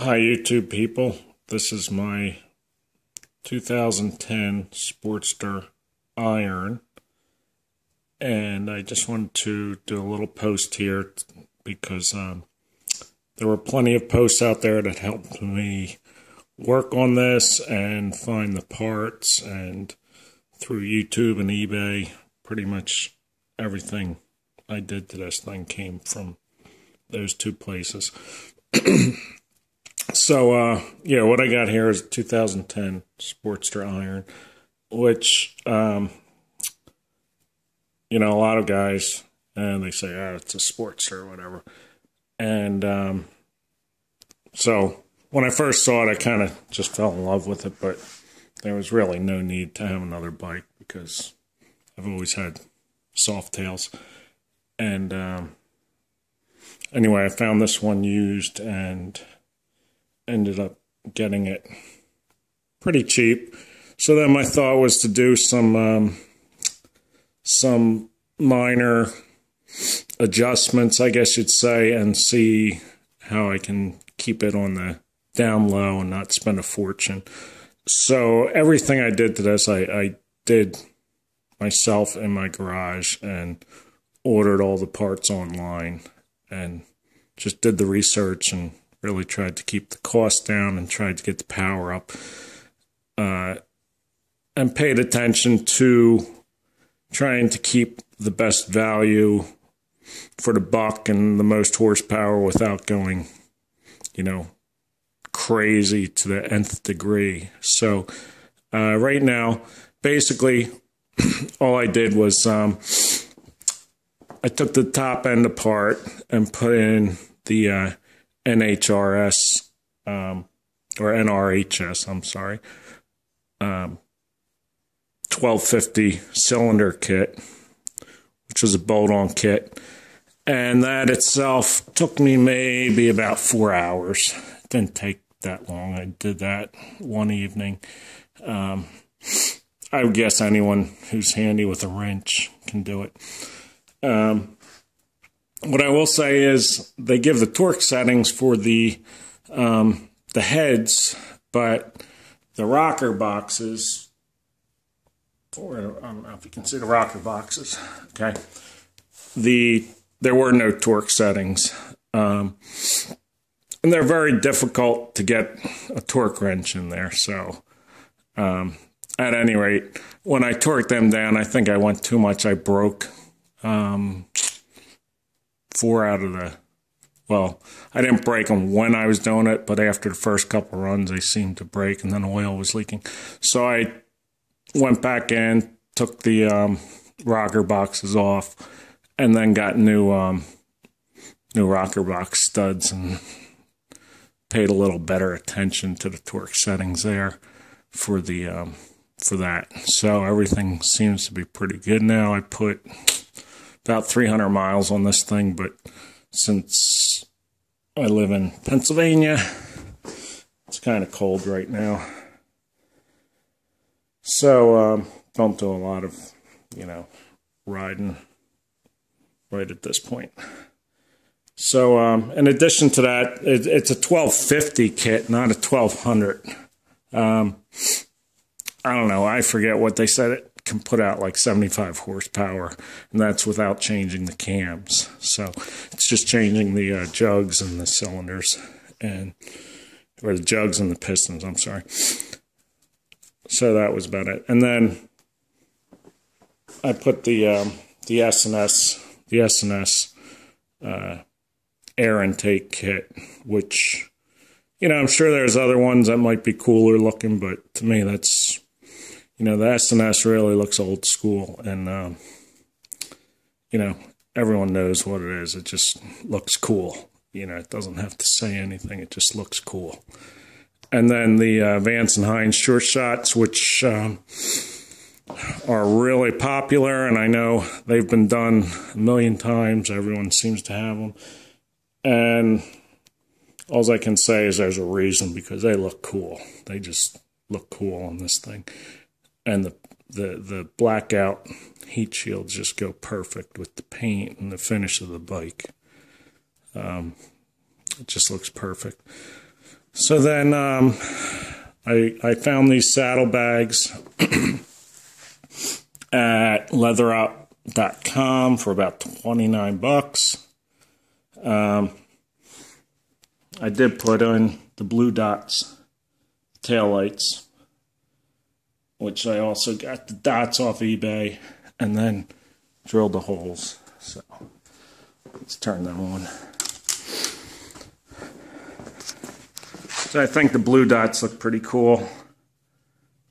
Hi YouTube people, this is my 2010 Sportster Iron, and I just wanted to do a little post here because there were plenty of posts out there that helped me work on this and find the parts, and through YouTube and eBay, pretty much everything I did to this thing came from those two places. So, yeah, what I got here is a 2010 Sportster Iron, which, a lot of guys, and they say, it's a Sportster or whatever. And so when I first saw it, I kind of just fell in love with it, but there was really no need to have another bike because I've always had soft tails. And anyway, I found this one used and ended up getting it pretty cheap. So then my thought was to do some minor adjustments, I guess you'd say, and see how I can keep it on the down low and not spend a fortune. So everything I did to this, I did myself in my garage and ordered all the parts online and just did the research and really tried to keep the cost down and tried to get the power up, and paid attention to trying to keep the best value for the buck and the most horsepower without going, crazy to the nth degree. So right now, basically, all I did was I took the top end apart and put in the NHRS, or NRHS, I'm sorry, 1250 cylinder kit, which was a bolt-on kit. And that itself took me maybe about 4 hours. It didn't take that long. I did that one evening. I would guess anyone who's handy with a wrench can do it. What I will say is they give the torque settings for the heads, but the rocker boxes, or I don't know if you can see the rocker boxes, okay, there were no torque settings, and they're very difficult to get a torque wrench in there. So at any rate, when I torqued them down, I think I went too much. I broke 4 out of I didn't break them when I was doing it, but after the first couple runs, they seemed to break, and then oil was leaking. So I went back in, took the rocker boxes off, and then got new rocker box studs and paid a little better attention to the torque settings there for that. So everything seems to be pretty good now. I put about 300 miles on this thing, but since I live in Pennsylvania, it's kind of cold right now. So don't do a lot of, riding right at this point. So in addition to that, it's a 1250 kit, not a 1200. I don't know. I forget what they said. It can put out like 75 horsepower, and that's without changing the cams. So it's just changing the jugs and the cylinders, or the jugs and the pistons, I'm sorry. So that was about it. And then I put the S&S air intake kit, which, I'm sure there's other ones that might be cooler looking, but to me that's, the S&S really looks old school, and, everyone knows what it is. It just looks cool. It doesn't have to say anything. It just looks cool. And then the Vance & Hines short shots, which are really popular, and I know they've been done a million times. Everyone seems to have them. And all I can say is there's a reason, because they look cool. They just look cool on this thing. And the blackout heat shields just go perfect with the paint and the finish of the bike. It just looks perfect. So then I found these saddlebags at leatherup.com for about 29 bucks. I did put in the blue dots taillights, which I also got the dots off eBay, and then drilled the holes. So let's turn them on. So I think the blue dots look pretty cool.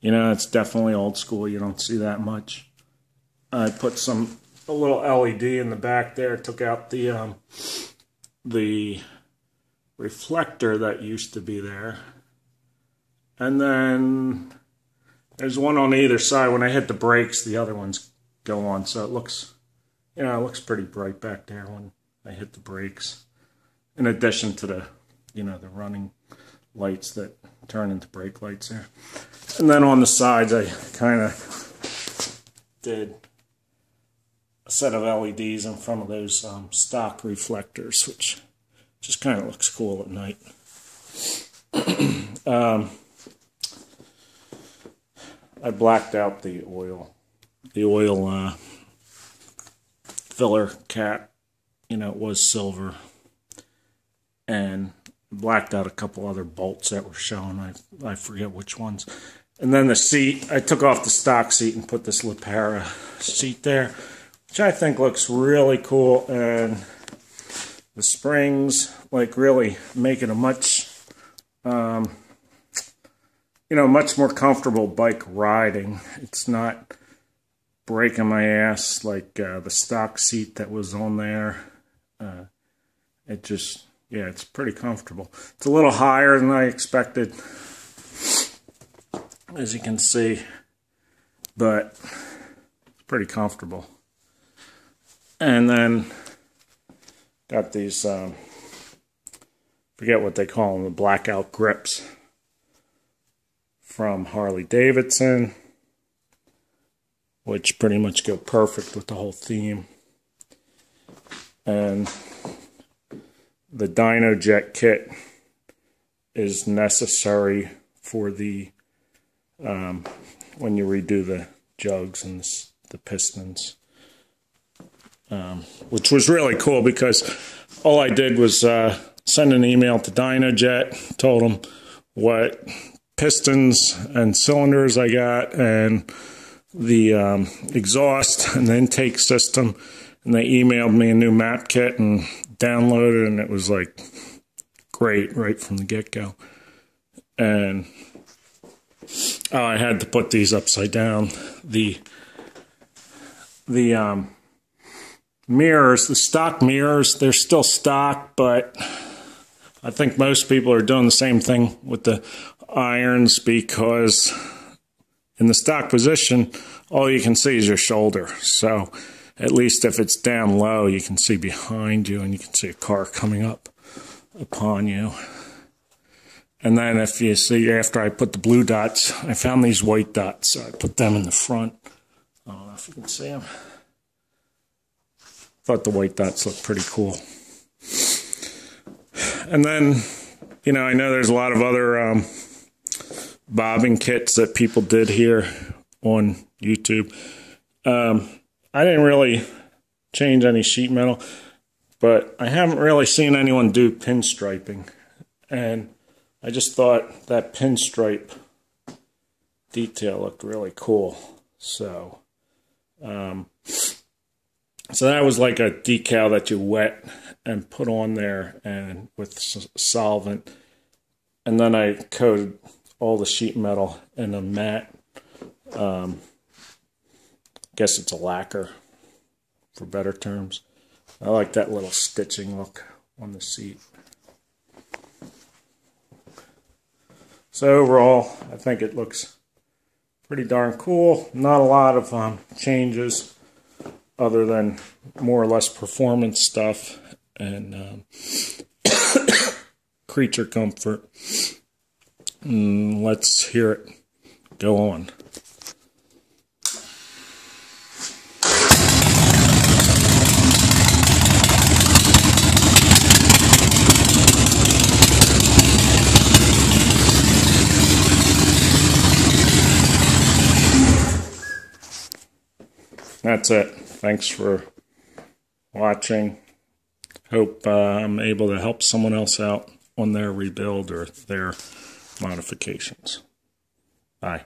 You know, it's definitely old school. You don't see that much. I put a little LED in the back there. Took out the reflector that used to be there. And then there's one on either side. When I hit the brakes, the other ones go on. So it looks, you know, it looks pretty bright back there when I hit the brakes. In addition to the, you know, the running lights that turn into brake lights there. And then on the sides, I kind of did a set of LEDs in front of those stock reflectors, which just kind of looks cool at night. I blacked out the oil filler cap. You know, it was silver, and blacked out a couple other bolts that were shown. I forget which ones. And then the seat, I took off the stock seat and put this Lapara seat there, which I think looks really cool. And the springs, like, really make it a much, you know, much more comfortable bike riding. It's not breaking my ass like the stock seat that was on there. It just... yeah, it's pretty comfortable. It's a little higher than I expected, as you can see, but it's pretty comfortable. And then got these, forget what they call them, the blackout grips from Harley Davidson, which pretty much go perfect with the whole theme. And the Dyno Jet kit is necessary for the when you redo the jugs and the pistons, which was really cool because all I did was send an email to Dyno Jet, told them what pistons and cylinders I got and the exhaust and the intake system, and they emailed me a new map kit and downloaded, and it was like great right from the get-go. And I had to put these upside down. The mirrors, the stock mirrors, they're still stock, but I think most people are doing the same thing with the irons, because in the stock position, all you can see is your shoulder. So at least if it's down low, you can see behind you and you can see a car coming up upon you. And then if you see, after I put the blue dots, I found these white dots, so I put them in the front. I don't know if you can see them. Thought the white dots looked pretty cool. And then, you know, I know there's a lot of other bobbing kits that people did here on YouTube. I didn't really change any sheet metal, but I haven't really seen anyone do pinstriping. And I just thought that pinstripe detail looked really cool. So, so that was like a decal that you wet and put on there and with solvent. And then I coated all the sheet metal in a matte, guess it's a lacquer, for better terms. I like that little stitching look on the seat. So overall, I think it looks pretty darn cool. Not a lot of changes other than more or less performance stuff and creature comfort. Let's hear it go on. that's it. Thanks for watching. Hope I'm able to help someone else out on their rebuild or their modifications. Bye.